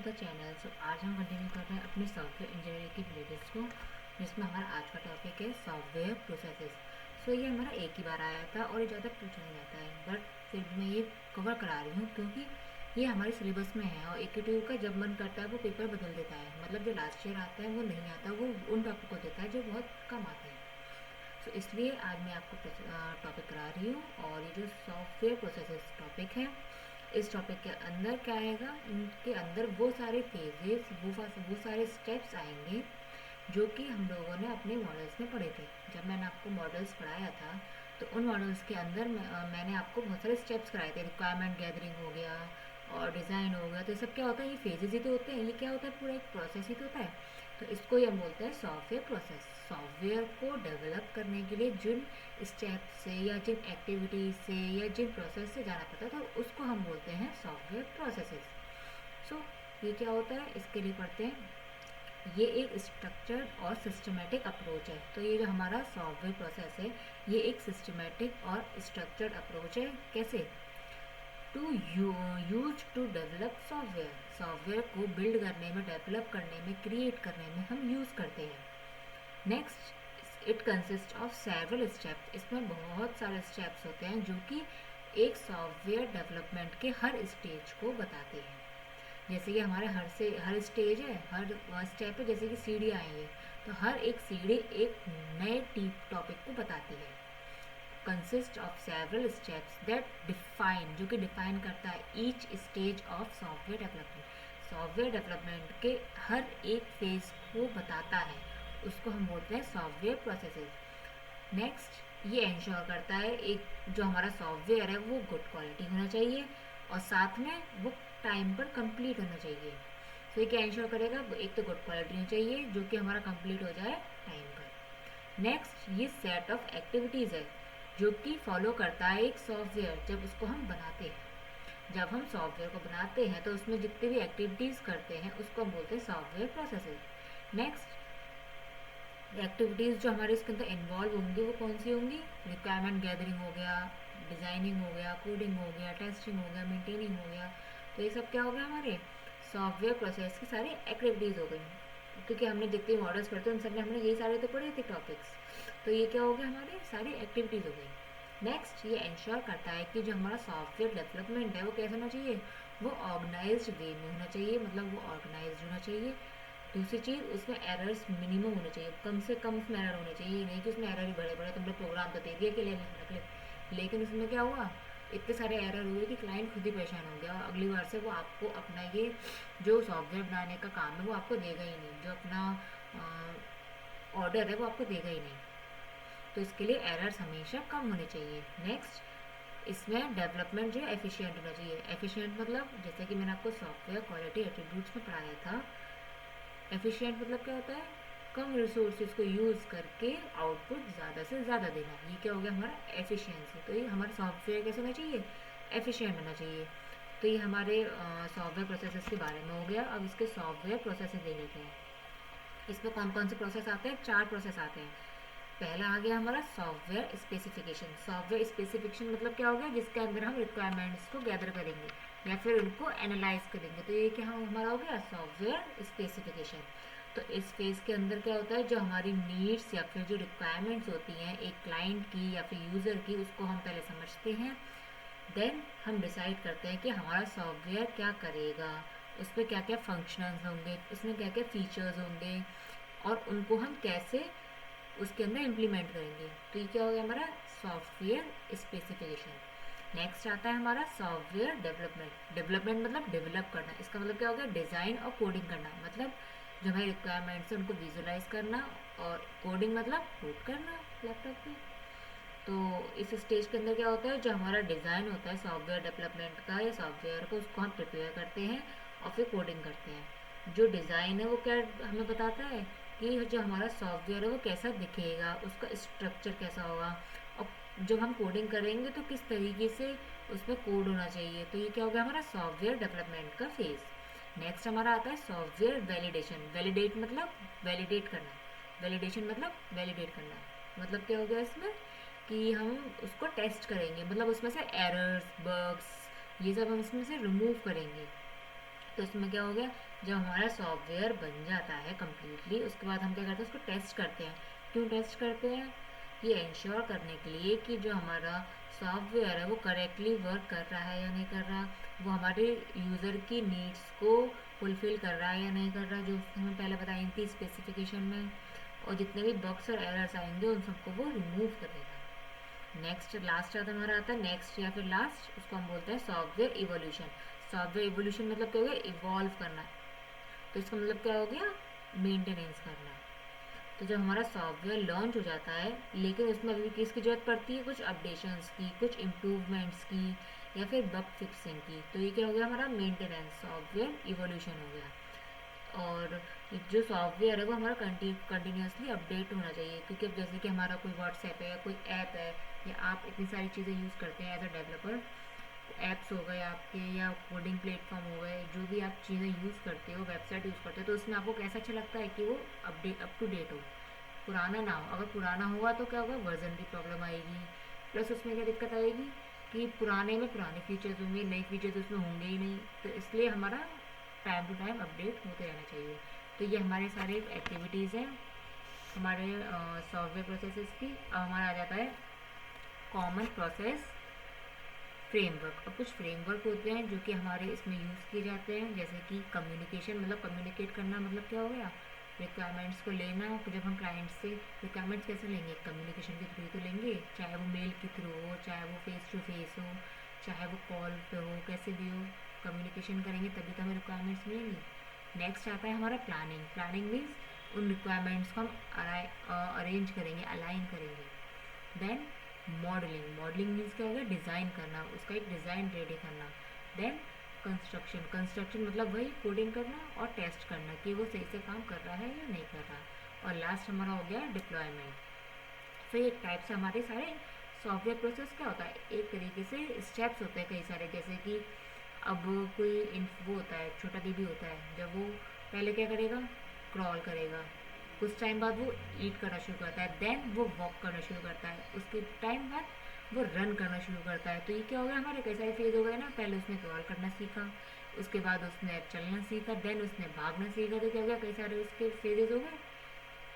The channel. सो आज हम continue कर रहे हैं अपनी सॉफ्टवेयर इंजीनियरिंग की प्लेलिस्ट को, जिसमें हमारा आज का टॉपिक है सॉफ्टवेयर प्रोसेसेस। सो ये हमारा एक ही बार आया था और ये ज़्यादा पूछा नहीं जाता है, बट फिर भी मैं ये कवर करा रही हूँ क्योंकि ये हमारे सिलेबस में है और एकेटीयू का जब मन करता है वो पेपर बदल देता है। मतलब जो लास्ट ईयर आता है वो नहीं आता, वो उन टॉपिक को देता है जो बहुत कम आते हैं। सो इसलिए आज मैं आपको टॉपिक करा रही हूँ। और ये जो सॉफ्टवेयर प्रोसेसेस टॉपिक है, इस टॉपिक के अंदर क्या आएगा, इनके अंदर वो सारे फेजेस, वो सारे स्टेप्स आएंगे जो कि हम लोगों ने अपने मॉडल्स में पढ़े थे। जब मैंने आपको मॉडल्स पढ़ाया था तो उन मॉडल्स के अंदर मैंने आपको बहुत सारे स्टेप्स कराए थे। रिक्वायरमेंट गैदरिंग हो गया और डिज़ाइन हो गया। तो ये सब क्या होता है, ये फेजेस ही तो होते हैं। ये क्या होता है, पूरा एक प्रोसेस ही तो होता है। तो इसको ये हम बोलते हैं सॉफ्टवेयर प्रोसेस। सॉफ्टवेयर को डेवलप करने के लिए जिन स्टेप से या जिन एक्टिविटीज से या जिन प्रोसेस से जाना पड़ता है तो उसको हम बोलते हैं सॉफ्टवेयर प्रोसेसेस। सो ये क्या होता है, इसके लिए पढ़ते हैं। ये एक स्ट्रक्चर्ड और सिस्टमेटिक अप्रोच है। तो ये जो हमारा सॉफ्टवेयर प्रोसेस है, ये एक सिस्टमेटिक और स्ट्रक्चर्ड अप्रोच है। कैसे? To use to develop software. Software को बिल्ड करने में, डेवलप करने में, क्रिएट करने में हम यूज़ करते हैं। Next, it consist of several steps. इसमें बहुत सारे स्टेप्स होते हैं जो कि एक सॉफ्टवेयर डेवलपमेंट के हर स्टेज को बताते हैं। जैसे कि हमारे हर स्टेज है, हर स्टेप है। जैसे कि सीढ़ी आई है तो हर एक सीढ़ी एक नए टॉपिक को बताती है। Consist of several steps that define, जो कि डिफाइन करता है each stage of software development. Software development के हर एक फेज को बताता है, उसको हम बोलते हैं सॉफ्टवेयर प्रोसेसेस। नेक्स्ट, ये इंश्योर करता है एक जो हमारा सॉफ्टवेयर है वो गुड क्वालिटी होना चाहिए और साथ में वो टाइम पर कंप्लीट होना चाहिए। तो ये क्या इंश्योर करेगा, एक तो गुड क्वालिटी होनी चाहिए जो कि हमारा कंप्लीट हो जाए टाइम पर। नेक्स्ट, ये सेट ऑफ एक्टिविटीज़ है जो कि फॉलो करता है एक सॉफ्टवेयर जब उसको हम बनाते हैं। जब हम सॉफ्टवेयर को बनाते हैं तो उसमें जितनी भी एक्टिविटीज़ करते हैं उसको हम बोलते हैं सॉफ्टवेयर प्रोसेसेस। नेक्स्ट, एक्टिविटीज़ जो हमारे इसके अंदर इन्वॉल्व होंगी वो कौन सी होंगी? रिक्वायरमेंट गैदरिंग हो गया, डिज़ाइनिंग हो गया, कोडिंग हो गया, टेस्टिंग हो गया, मेंटेनिंग हो गया। तो ये सब क्या हो गया, हमारे सॉफ्टवेयर प्रोसेस की सारी एक्टिविटीज़ हो गई। क्योंकि हमने जितने मॉडल्स पढ़ते हैं उन सब में हमने यही सारे तो पढ़े थे टॉपिक्स। तो ये क्या हो गया, हमारी सारी एक्टिविटीज़ हो गई। नेक्स्ट, ये इंश्योर करता है कि जो हमारा सॉफ्टवेयर डेवलपमेंट है वो कैसा होना चाहिए, वो ऑर्गेनाइज्ड वे में होना चाहिए। मतलब वो ऑर्गेनाइज्ड होना चाहिए। दूसरी चीज़, उसमें एरर्स मिनिमम होने चाहिए, कम से कम उसमें एरर होने चाहिए। नहीं कि उसमें एरर ही बड़े बड़े, तुमने प्रोग्राम तो दे दिया कि ले, लेकिन उसमें क्या हुआ, इतने सारे एरर हुए कि क्लाइंट खुद ही परेशान हो गया और अगली बार से वो आपको अपना ये जो सॉफ्टवेयर बनाने का काम है वो आपको देगा ही नहीं, जो अपना ऑर्डर है वो आपको देगा ही नहीं। तो इसके लिए एरर्स हमेशा कम होने चाहिए। नेक्स्ट, इसमें डेवलपमेंट जो है एफिशिएंट होना चाहिए। एफिशिएंट मतलब जैसे कि मैंने आपको सॉफ्टवेयर क्वालिटी एट्रीब्यूट्स में पढ़ाया था। एफिशिएंट मतलब क्या होता है, कम रिसोर्सेज को यूज़ करके आउटपुट ज़्यादा से ज़्यादा देना। ये क्या हो गया, हमारा एफिशिएंसी। तो ये हमारा सॉफ्टवेयर कैसे होना चाहिए, एफिशिएंट होना चाहिए। तो ये हमारे सॉफ्टवेयर प्रोसेसेस के बारे में हो गया। अब इसके सॉफ्टवेयर प्रोसेसेस दे लेते हैं। इसमें कौन कौन से प्रोसेस आते हैं, 4 प्रोसेस आते हैं। पहला आ गया हमारा सॉफ्टवेयर स्पेसिफिकेशन। सॉफ्टवेयर स्पेसिफिकेशन मतलब क्या हो गया, जिसके अंदर हम रिक्वायरमेंट्स को गैदर करेंगे या फिर उनको एनालाइज करेंगे। तो ये क्या हमारा हो गया, सॉफ्टवेयर स्पेसिफिकेशन। तो इस फेज़ के अंदर क्या होता है, जो हमारी नीड्स या फिर जो रिक्वायरमेंट्स होती हैं एक क्लाइंट की या फिर यूज़र की, उसको हम पहले समझते हैं। देन हम डिसाइड करते हैं कि हमारा सॉफ्टवेयर क्या करेगा, उसमें क्या क्या फंक्शंस होंगे, उसमें क्या क्या फीचर्स होंगे और उनको हम कैसे उसके अंदर इम्प्लीमेंट करेंगे। तो ये क्या हो गया, हमारा सॉफ्टवेयर स्पेसिफिकेशन। नेक्स्ट आता है हमारा सॉफ्टवेयर डेवलपमेंट। डेवलपमेंट मतलब डेवलप करना। इसका मतलब क्या हो गया, डिज़ाइन और कोडिंग करना। मतलब जो हमारी रिक्वायरमेंट्स है उनको विजुलाइज करना, और कोडिंग मतलब कोड करना लैपटॉप पे। तो इस स्टेज के अंदर क्या होता है, जो हमारा डिज़ाइन होता है सॉफ्टवेयर डेवलपमेंट का या सॉफ्टवेयर का, उसको हम प्रिपेयर करते हैं और फिर कोडिंग करते हैं। जो डिज़ाइन है वो क्या हमें बताता है कि जो हमारा सॉफ्टवेयर है वो कैसा दिखेगा, उसका स्ट्रक्चर कैसा होगा, और जब हम कोडिंग करेंगे तो किस तरीके से उसमें कोड होना चाहिए। तो ये क्या हो गया, हमारा सॉफ्टवेयर डेवलपमेंट का फेज़। नेक्स्ट हमारा आता है सॉफ्टवेयर वैलिडेशन। वैलिडेट मतलब वैलिडेट करना, वैलिडेशन मतलब वैलिडेट करना। मतलब क्या हो गया इसमें कि हम उसको टेस्ट करेंगे। मतलब उसमें से एरर्स, बग्स, ये सब हम इसमें से रिमूव करेंगे। तो इसमें क्या हो गया, जब हमारा सॉफ्टवेयर बन जाता है कम्प्लीटली, उसके बाद हम क्या करते हैं, उसको टेस्ट करते हैं। क्यों टेस्ट करते हैं? ये इंश्योर करने के लिए कि जो हमारा सॉफ्टवेयर है वो करेक्टली वर्क कर रहा है या नहीं कर रहा, वो हमारे यूज़र की नीड्स को फुलफ़िल कर रहा है या नहीं कर रहा, जो हमें पहले बताई थी स्पेसिफिकेशन में। और जितने भी बग्स और एरर्स आएंगे उन सबको वो रिमूव करेगा। नेक्स्ट लास्ट हमारा आता है नेक्स्ट या फिर लास्ट, उसको हम बोलते हैं सॉफ्टवेयर इवोल्यूशन। सॉफ्टवेयर इवोल्यूशन मतलब क्या हो गया, इवॉल्व करना। तो इसका मतलब क्या हो गया, मेंटेनेंस करना। तो जब हमारा सॉफ्टवेयर लॉन्च हो जाता है, लेकिन उसमें अभी किसकी ज़रूरत पड़ती है, कुछ अपडेशंस की, कुछ इम्प्रूवमेंट्स की, या फिर बग फिक्सिंग की। तो ये क्या हो गया, हमारा मेंटेनेंस सॉफ्टवेयर इवोल्यूशन हो गया। और जो सॉफ्टवेयर है वो हमारा कंटिन्यूसली अपडेट होना चाहिए, क्योंकि अब जैसे कि हमारा कोई व्हाट्सएप है या कोई ऐप है, या आप इतनी सारी चीज़ें यूज़ करते हैं एज अ डेवलपर, ऐप्स हो गए आपके या कोडिंग प्लेटफॉर्म हो गए, जो भी आप चीज़ें यूज़ करते हो, वेबसाइट यूज़ करते हो, तो उसमें आपको कैसा अच्छा लगता है कि वो अपडेट अप टू डेट हो, पुराना ना हो। अगर पुराना होगा तो क्या होगा, वर्जन की प्रॉब्लम आएगी, प्लस उसमें क्या दिक्कत आएगी कि पुराने में पुराने फीचर्स होंगे, नए फीचर्स उसमें होंगे ही नहीं। तो इसलिए हमारा टाइम टू टाइम अपडेट होते रहना चाहिए। तो ये हमारे सारे एक्टिविटीज़ हैं हमारे सॉफ्टवेयर प्रोसेसेस की। अब हमारा आ जाता है कॉमन प्रोसेस फ्रेमवर्क। और कुछ फ्रेमवर्क होते हैं जो कि हमारे इसमें यूज़ किए जाते हैं, जैसे कि कम्युनिकेशन, मतलब कम्युनिकेट करना, मतलब क्या हो गया, रिक्वायरमेंट्स को लेना। फिर जब हम क्लाइंट से रिक्वायरमेंट्स कैसे लेंगे, कम्युनिकेशन के थ्रू तो लेंगे, चाहे वो मेल के थ्रू हो, चाहे वो फेस टू फेस हो, चाहे वो कॉल पे हो, कैसे भी हो, कम्युनिकेशन करेंगे तभी तो हमें रिक्वायरमेंट्स मिलेंगी। नेक्स्ट आता है हमारा प्लानिंग। प्लानिंग मीन्स उन रिक्वायरमेंट्स को हम अरेंज करेंगे, अलाइन करेंगे। Then modelling. मॉडलिंग मीन्स क्या हो गया, डिज़ाइन करना, उसका एक डिज़ाइन रेडी करना। Then construction. कंस्ट्रक्शन मतलब वही कोडिंग करना और टेस्ट करना कि वो सही से काम कर रहा है या नहीं कर रहा। और लास्ट हमारा हो गया डिप्लॉयमेंट। तो एक टाइप से हमारे सारे सॉफ्टवेयर प्रोसेस क्या होता है, एक तरीके से स्टेप्स होते हैं कई सारे। जैसे कि अब कोई वो होता है, छोटा बेबी होता है, जब वो पहले क्या करेगा, क्रॉल करेगा, कुछ टाइम बाद वो ईट करना शुरू करता है, देन वो वॉक करना शुरू करता है, उसके टाइम बाद वो रन करना शुरू करता है। तो ये क्या हो गया, हमारे कई सारे फेज हो गए ना। पहले उसने क्रॉल करना सीखा, उसके बाद उसने चलना सीखा, देन उसने भागना सीखा। तो क्या हो गया, कई सारे उसके फेजेस हो गए।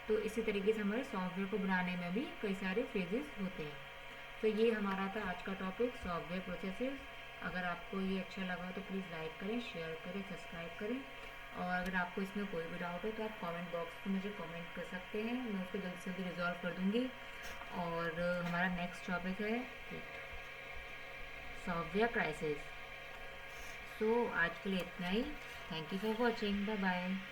तो इसी तरीके से हमारे सॉफ्टवेयर को बनाने में भी कई सारे फेजेस होते हैं। तो ये हमारा था आज का टॉपिक, सॉफ्टवेयर प्रोसेसेस। अगर आपको ये अच्छा लगा तो प्लीज़ लाइक करें, शेयर करें, सब्सक्राइब करें। और अगर आपको इसमें कोई भी डाउट है तो आप कमेंट बॉक्स में मुझे कमेंट कर सकते हैं, मैं उसको जल्दी से जल्दी रिजॉल्व कर दूँगी। और हमारा नेक्स्ट टॉपिक है सॉफ्टवेयर क्राइसिस। सो आज के लिए इतना ही। Thank you for watching, bye bye.